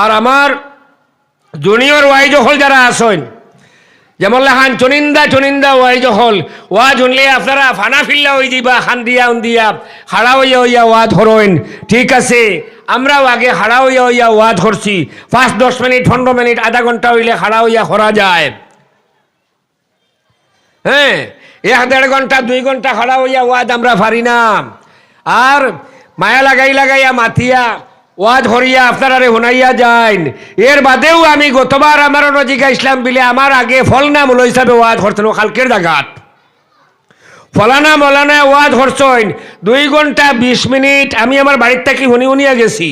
আর আমার junior wise হল যারা আসেন যেমন লেখান চনিন্দা ওয়াইজ হল ওয়াজ শুনলে আপনারা ফানা ফিল্লা হয়ে যাইবা খান দিয়া উন্দিয়া হাড়া হইয়া ওয়াজ হরইন। ঠিক আছে, আমরাও আগে হাড়া হইয়া ওয়াজ করছি। 5-10 মিনিট 15 মিনিট আধা ঘন্টা হইলে হাড়া হইয়া করা যায়। হ্যাঁ, 1-1.5 ঘন্টা 2 ঘন্টা হাড়া হইয়া ওয়াজ আমরা পারি না। আর মায়া লাগাইয়া মাথিয়া ওয়াজ হরিয়া আপনারা শুনাইয়া যাইন। এর বাদেও আমি গতবার আমার নজিকা ইসলাম বিলে আমার আগে ফলনা মূল হিসাবে ওয়াজ করছেন কালকের জায়গাত ফলানা মলানা ওয়াজ হরছেন 2 ঘন্টা 20 মিনিট। আমি আমার বাড়ির থেকে শুনিয়া গেছি,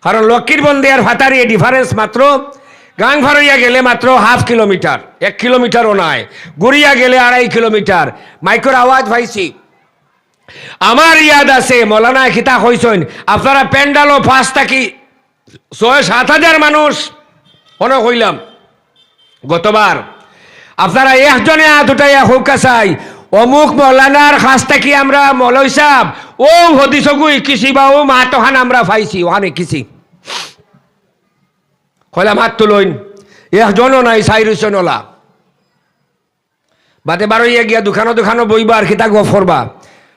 কারণ লক্ষ্মীর বন্দে আর ফাতারি ডিফারেন্স মাত্র গাং ফারইয়া গেলে মাত্র 1/2 কিলোমিটার, 1 কিলোমিটারও নাই। গুড়িয়া গেলে 2.5 কিলোমিটার। মাইকর আওয়াজ পাইছি। আমার ইয়াদ আছে মৌলানা খিতা হইছেন আপনারা প্যান্ডালও 5 থেকে 6-7 হাজার মানুষ অনেক হইলাম। গতবার আপনারা একজনে হাত উঠাইয়া হৌকা চাই অমুক মৌলানার কাছ থেকে আমরা মৌলই সাহেব ও হদিসগুই কিসি বা ও মাতহান আমরা পাইছি ওখানে কিসি কইলাম হাত তুলইন। একজনও নাই, 4 নলা বাদে বারইয়া গিয়া দোকানো বইবা আর খিতা গফ করবা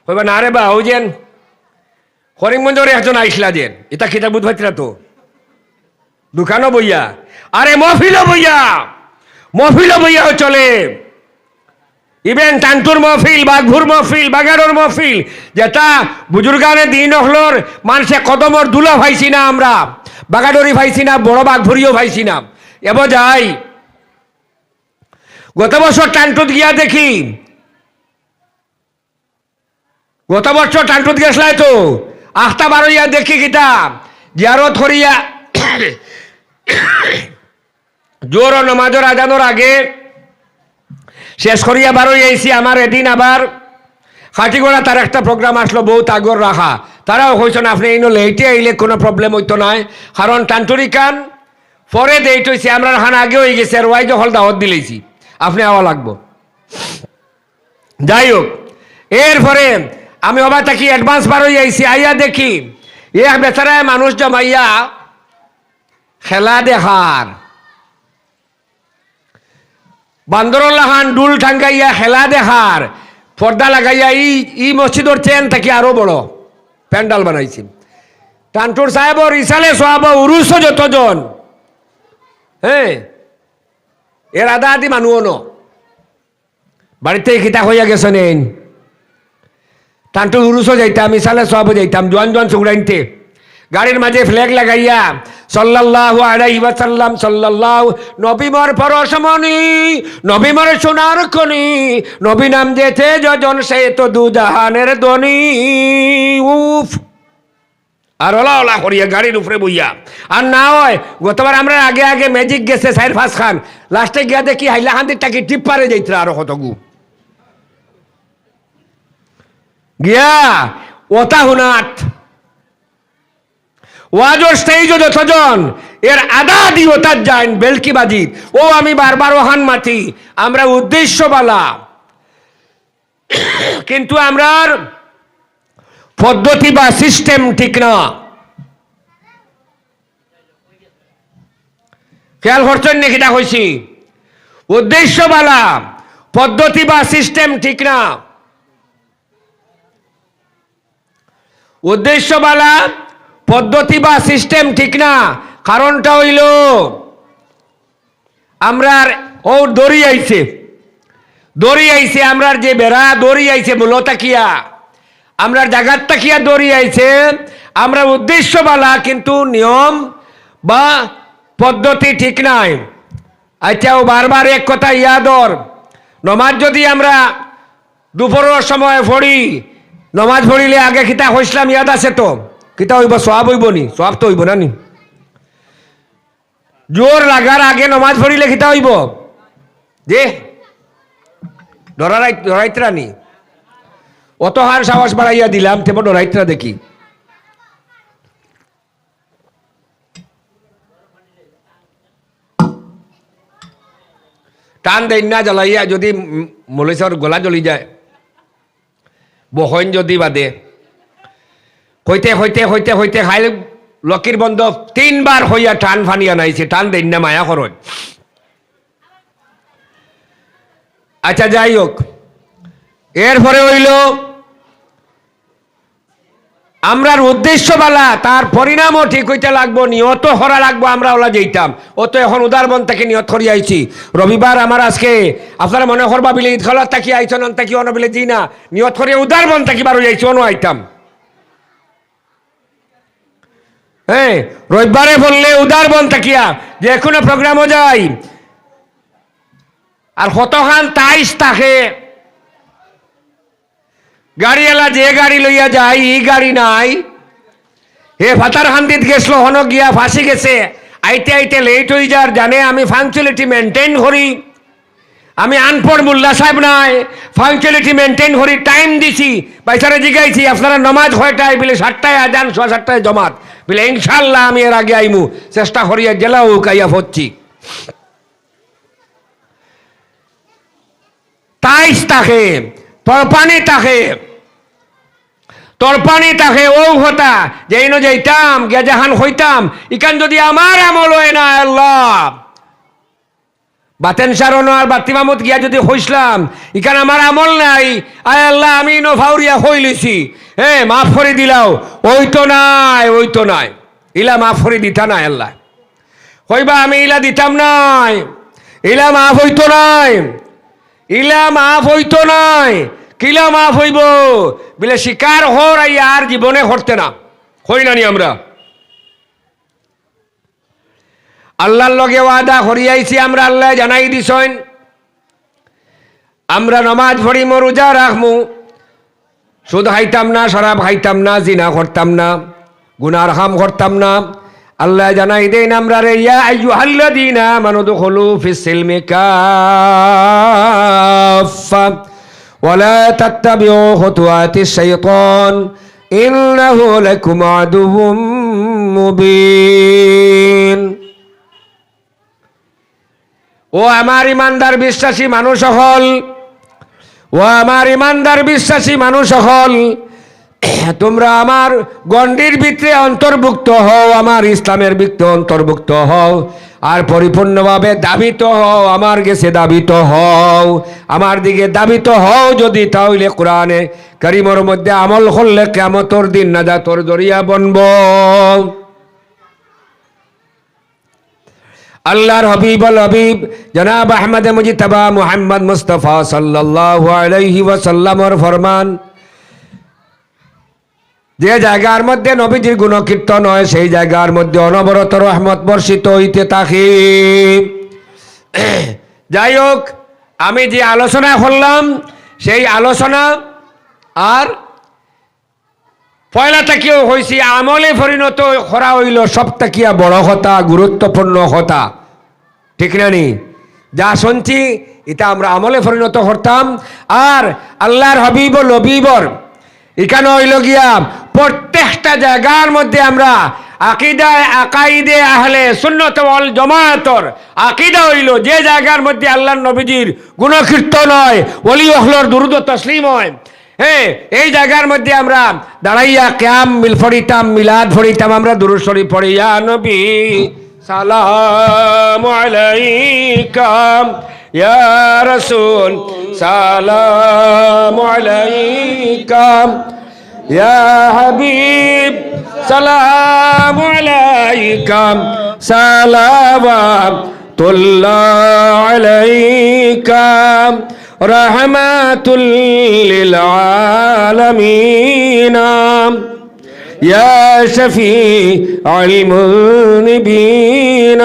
কইবা না রে বা ওই যেন করিমগঞ্জের একজন আইসলা যেন এটা খিতা বুধ ভাইতরা তো দোকানও বইয়া আরে মহফিলও বইয়া চলে। ইভেন টান্তুর মহফিল, বাঘভুর মহফিল, বাগানোর মহফিল যেটা বুজুর্গানে দিন হলোর মানুষে কদমর দুলা ভাইছি না, আমরা বাগাডরি ভাইছি না, বড় বাঘভুরিও ভাইছি না। এবার যাই গত বছর টান্টুত গিয়া দেখি, গত বছর টান্টুত গেছলাই তো 8টা 12 দেখি কিতা জিয়ারত করিয়া জোর ও নমাজের আজানোর আগে শেষ করিয়া বারোই আইসি। আমার এদিন আবার খাটিগড়া তার একটা প্রোগ্রাম আসলো বহুত আগর রাখা। তারাও কইছেন আপনি এই লেটে আইলে কোনো প্রবলেম হইতো নাই, কারণ টান্টুরি কান পরে দেট হয়েছে আমরা খান আগে হয়ে গেছে আর ওয়াই যখন দাওয়াত দিলেছি আপনি আওয়া লাগবো। যাই হোক, এরপরে আমি অবা থাকি অ্যাডভান্স বারোই আইসি। আইয়া দেখি এক বেচারায় মানুষ জমাইয়া খেলা দেখার বান্দরুল্লাহান ডুল ঠাঙ্গাইয়া খেলা দেখার পর্দা লাগাইয়া ই মসজিদর চেন থাকি আরো বড় প্যান্ডাল বানাইছি। টান্টুর সাহেবর ইসালে সোহাব উরুস যতজন, হ্যাঁ এর আদা আদি মানুষ ন বাড়িতে খিতা হইয়া গেছেন। টান্টুর উরুসও যাইতাম, ইসালে সোহাব যাইতাম, জোয়ান চুগড়াইতে গাড়ির মাঝে ফ্ল্যাগ লাগাইয়া সাল্লাল্লাহু আলাইহি ওয়াসাল্লাম সাল্লাল্লাহু নবী মোর পরশমণি, নবী মোর সোনার খনি, নবী নাম যেতে যজন সে তো দু জাহানের ধনী। উফ আর ওলা করিয়া গাড়ির উপরে বইয়া। আর না হয় গতবার আমরা আগে ম্যাজিক গেছে 4-5 খান, লাস্টে গিয়া দেখি হাইলাকান্দির টাকি টিপ পারে যাইতরা আরো কতগু গিয়া ওতা হুনাত ওয়াজর স্টেজ যতজন এর আদা দি ওতার যান বেলকি বাজি। ও আমি বারবার ওহান মাতি আমরা উদ্দেশ্য বালা, কিন্তু আমরার পদ্ধতি বা সিস্টেম ঠিক না। খেয়াল করছেন নাকি এটা কইছি? উদ্দেশ্য বালা, পদ্ধতি বা সিস্টেম ঠিক না। উদ্দেশ্য বালা, পদ্ধতি বা সিস্টেম ঠিক না। কারণটা হইল আমরার ও দড়ি আইছে আমরার যে বেড়া দড়ি আইছে মূলত কিয়া আমরার জাগাত তাকিয়া দড়ি আইছে। আমরা উদ্দেশ্য বালা কিন্তু নিয়ম বা পদ্ধতি ঠিক নাই। আচ্ছা ও বারবার এক কথা ইয়াদর, নমাজ যদি আমরা দুপুরের সময় পড়ি, নমাজ পড়িলে আগে কিতা হইসলাম ইয়াদ আছে তো? কিতা হইব? সওয়াব হইব নি? সওয়াব তো হইব না নি? জোর লাগার আগে নমাজ পড়িলে কিতা হইব? যে ডরাইতরা নি? অত হার সাহস বাড়াইয়া দিলাম তেমন ডরাইতরা দেখি। টান দেন না জ্বালাইয়া যদি মলেশ্বর গলা জ্বলি যায়, বহন যদি বাদে হইতে খাইলে লকির বন্ধ 3 বার হইয়া টান ফানিয়া নাইছে, টান দেন না মায়া করন। আচ্ছা যাই হোক, এরপরে হইল আমরার উদ্দেশ্য বালা, তার পরিণামও ঠিক হইতে লাগবো, নিয়ত হরা লাগবো। আমরা ওলা যেতাম ও তো এখন উদারবন থেকে নিয়ত করি আইছি। রবিবার আমার আজকে আপনারা মনে করবা বিলে ঈদ খেলার থাকি আইছেন থাকি অন বিলে জি না, নিয়ত করিয়া উদারবন থাকি বারো যাইছি অন আইতাম। হ্যাঁ, রবিবারে বললে উদারবন থাকিয়া যে কোনো প্রোগ্রামও যাই। আর কতখান তাইশ থাকে গাড়িওয়ালা, যে গাড়ি লইয়া যায় ই গাড়ি নাই। হে ফাতার হান্দিত গেছিল হন গিয়া ফাঁসি গেছে, আইতে আইতে লেট হয়ে যার জানে। আমি পাংচুয়ালিটি মেনটেন করি, আমি আনপড় মোল্লা সাহেব নাই, পাংচুয়ালিটি মেনটেন করি, টাইম দিছি। বাইসারে জিগাইছি আপনারা নমাজ কয়টায়, বলে 7টায় আজান, 7:30 জমাত। বলে ইনশাল্লাহ আমি এর আগে আইমু, চেষ্টা করিয়া গেলাও কাইয়া হচ্ছি। তাইশ তাকে তরপানি তাকে, তরপানি তাকে ও হতা যেই ন যাইতাম গেজাহান হইতাম। ইকান যদি আমার আমল হয় না আল্লাহ, বাতেন সারণ আর বাতি মামুদ গিয়া যদি হইসলাম, ইকান আমার আমল নাই, আয় আল্লাহ আমি নফাউরিয়া হইলিছি, হ্যাঁ মাফ করে দিলাও। ওই তো নাই, ওই তো নাই, ইলা মাফ করে দিতা নাই আল্লাহ। কইবা আমি ইলা দিতাম নাই, ইলা মাফ হইতো নাই, ইলা মাফ হইতো নাই। কিলা মাফ হইব বলে শিকার হর আর জীবনে হরতে না, হই নানি আমরা আল্লাহর লগে ওয়াদা করিয়াইছি। আমরা আল্লাহ জানাই দিছেন আমরা নমাজ পড়িমু, রোজা রাখমু, সুদ খাইতাম না, শরাব খাইতাম না, জিনা করতাম না, গুনার কাম করতাম না। আল্লাহ জানাই দেন আমরা রে, ইয়া আইয়ুহাল্লাযীনা আমানু দুখুলু ফিস সিলমি কাফা ওয়ালা তাত্তাবিউ খুতুওয়াতিশ শাইতান ইন্নাহু লাকুম আদুউম মুবিন। ও আমার ইমানদার বিশ্বাসী মানুষ হল, ও আমার ইমানদার বিশ্বাসী মানুষ হল, তোমরা আমার গণ্ডির ভিতরে অন্তর্ভুক্ত হও, আমার ইসলামের ভিতরে অন্তর্ভুক্ত হও, আর পরিপূর্ণভাবে দাবিত হও, আমার কাছে দাবিত হও, আমার দিকে দাবিত হও। যদি তাহলে কোরআনে কারিমের মধ্যে আমল করলে কিয়ামতের দিন নাজাতের জরিয়া বনব। আল্লাহর হবিবুল হবিব জনাব আহমদ মুজতবা মুহাম্মদ মুস্তাফা সাল্লাল্লাহু আলাইহি ওয়াসাল্লামের ফরমান, যে জায়গার মধ্যে নবীজির গুণকীর্তন হয় সেই জায়গার মধ্যে অনবরত রহমত বর্ষিত হইতে থাকে। যাই হোক, আমি যে আলোচনা করলাম সেই আলোচনা আর পয়লা তাকিও হয়েছি আমলে পরিণত করা হইল সব তাকিয়া বড় কথা, গুরুত্বপূর্ণ কথা, ঠিক না নি? যা শুনছি এটা আমরা আমলে পরিণত করতাম। আর আল্লাহর হবিবুল হবিবর এখানে হইল গিয়া প্রত্যেকটা জায়গার মধ্যে আমরা আকিদায় আকাইদে আহলে সুন্নাত ওয়াল জামায়াতর আকিদা হইল যে জায়গার মধ্যে আল্লাহর নবীজির গুণকীর্তন হয়, ওলি ওহলর দুরূদ ও তাসলিম হয়, হ্যাঁ এই জায়গার মধ্যে আমরা দাঁড়াইয়া কিয়াম মিল পড়িতাম, মিলাদ পড়িতাম, আমরা দুরূদ শরীফ পড়ি, ইয়া নবী সালামু আলাইকা, ইয়া রাসূল সালামু আলাইকা, ইয়া হাবিব সালামু আলাইকা, সালাওয়াতুল্লাহ আলাইকা, রাহমাতুল লিল আলামিন, ইয়া শফীউল মুযনিবিন,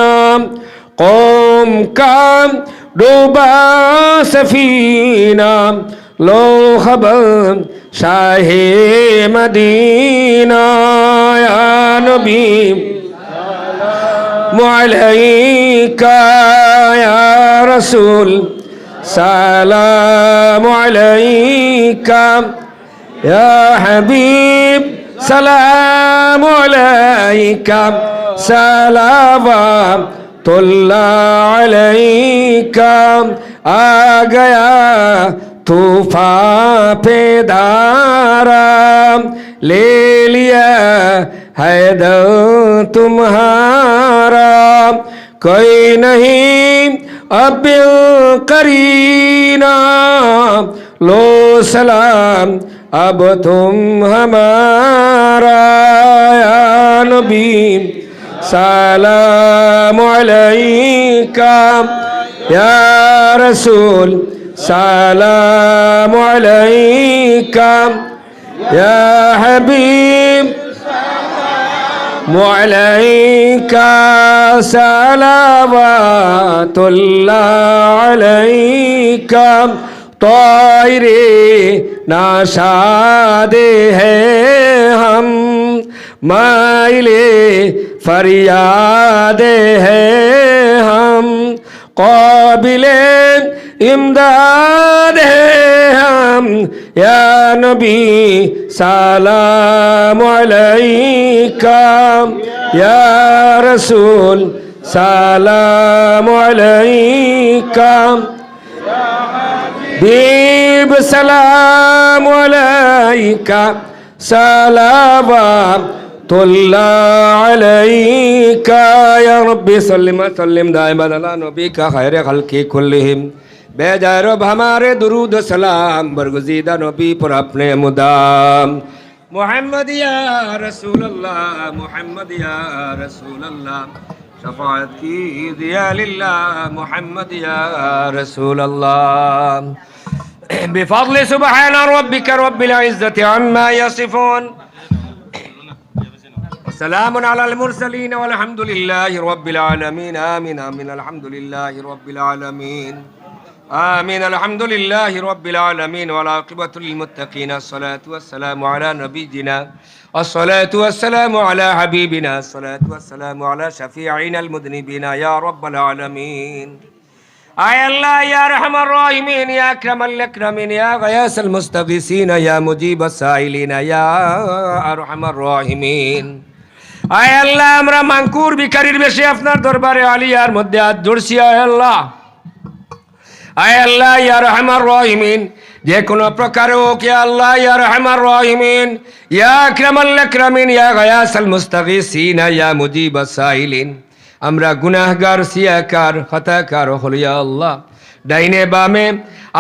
قوم কাম ডুবা সফিনা, লো খবর শাহে মদিনা, ইয়া নবী সালামু আলাইকা, ইয়া রাসূল সালামু আলাইকা, ইয়া হাবিব সালামু আলাইকা, সালাওয়াতুল্লাহ আলাইকা, আ গয়া तूफान पे दारा ले लिया है दर तुम्हारा कोई नहीं अब करीना लो सलाम अब तुम हमारा या नबी सलाम अलैका या रसूल सलाम अलैका या हबीब अलैका सलावतुल्लाह अलैका तोयरे नाशादे हैं हम माइले फरियादे हैं हम काबिले इमदाद हैं हम या नबी सलाम अलैका या रसूल सलाम अलैका बीब सलाम अलैका सलावतुल्लाह अलैका या रब्बी सल्लिम सल्लिम दाइमन अला नबीका खैर खल्की कुल्लिहिम बेजारब हमारे दुरूद सलाम बरगुज़ीदा नबी पर अपने मुदाम मोहम्मद या रसूल अल्लाह मोहम्मद या रसूल अल्लाह शफाअत की दिया लिल्लाह मोहम्मद या रसूल अल्लाह बिफज़ल सुब्हान रब्बिका रब्बिल इज़्ज़ति अम्मा यसिफून सलामुन अलल मुरसलीन वल्हम्दुलिल्लाहि रब्बिल आलमीन आमीन आमीन अल्हम्दुलिल्लाहि रब्बिल आलमीन आमीन अल्हम्दुलिल्लाहि रब्बिल आलमीन वल आक़िबतु लिल मुत्तक़ीन अस्सलातु वस्सलामु अला नबिय्यिना अस्सलातु वस्सलामु अला हबीबिना अस्सलातु वस्सलामु अला शफीइना मुज़निबीना या रब्बल आलमीन आय अल्लाह या रहमान रहीमीन या अकरमल अकरमीन या गयासल मुस्तगीसीन या मुजीबस साइलिन या अरहमर रहीमीन आय अल्लाह আমরা মানকুর ভিখারির বেশে আপনার দরবারে আলিয়ার মধ্যে হাত ধরছি আয় আল্লাহ আয় আল্লাহ ইয়া রহমান রহিমিন যে কোনো প্রকারে ওকে আল্লাহ ইয়া রহমান রহিমিন ইয়া আকরামাল আকরামিন ইয়া গায়াসাল মুস্তাগীসিন ইয়া মুজিবাস সাইলিন আমরা গুনাহগার সিয়াকার খাতাকার হল ইয়া আল্লাহ ডাইনে বামে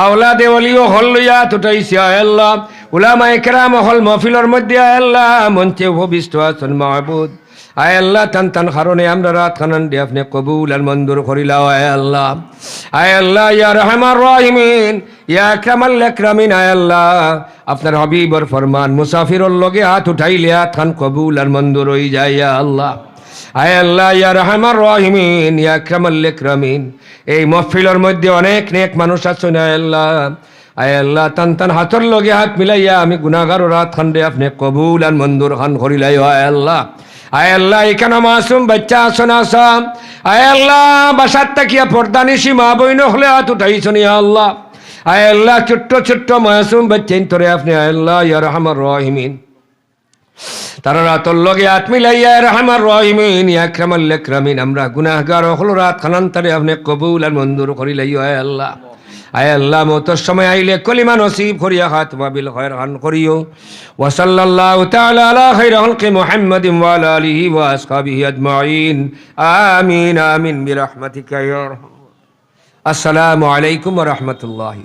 আওলাদে ওলিও হল ইয়া তুটাইছি আয় আল্লাহ উলামায়ে কেরাম হল মাহফিলের মধ্যে আয় আল্লাহ মঞ্চে উপবিষ্ট আছেন মাহবুব আয় আল্লাহ টান টান কারণে আমরা রাত খানান দিয়ে আপনি কবুল আর মঞ্জুর করিলাও আয় আল্লাহ ইয়া রহমান রহিমিন ইয়া আকরামাল আকরামিন আয় আল্লাহ আপনার হাবিবর ফরমান মুসাফিরর লগে হাত উঠাইলে হাত খান কবুল আর মঞ্জুর হয়ে যায় ইয়া আল্লাহ ইয়া রহমান রহিমিন ইয়া আকরামাল আকরামিন এই মাহফিলের মধ্যে অনেক নেক মানুষ আছেন আয় আল্লাহ টান টান হাতর লগে হাত মিলাইয়া আমি গুনাহগার রাত খান দিয়ে আপনি কবুল আর মঞ্জুর খান করিলাই আয় আল্লাহ এখানে মাসুম বাচ্চা আসন আসাম আয় আল্লাহ বাসার তাকিয়া পর্দানিসি মা বইন হলে হাত উঠাইছনি আল্লাহ আয় আল্লাহ ছোট্ট ছোট্ট মাসুম বাচ্চা তোরে আপনি আয় আল্লাহ ইয়া রহমান রহিমিন তারা রাতর লগে হাত মিলাইয়া রহমান রহিমিন ইয়া আকরামাল আকরামিন আমরা গুনাহগার হল রাত খানান্তরে আপনি কবুল আর মঞ্জুর করিলাই আয় আল্লাহ মওতের সময় আইলে কলিমা নসিব করিয়া খাতমা বিল খায়র খান করিও ওয়া সাল্লাল্লাহু তাআলা আলা খায়রি খালকি মুহাম্মাদিন ওয়া আলা আলিহি ওয়া আসহাবিহি আজমাইন আমিন আমিন বিরহমাতিকা ইয়া আরহাম আসসালামু আলাইকুম ওয়া রাহমাতুল্লাহি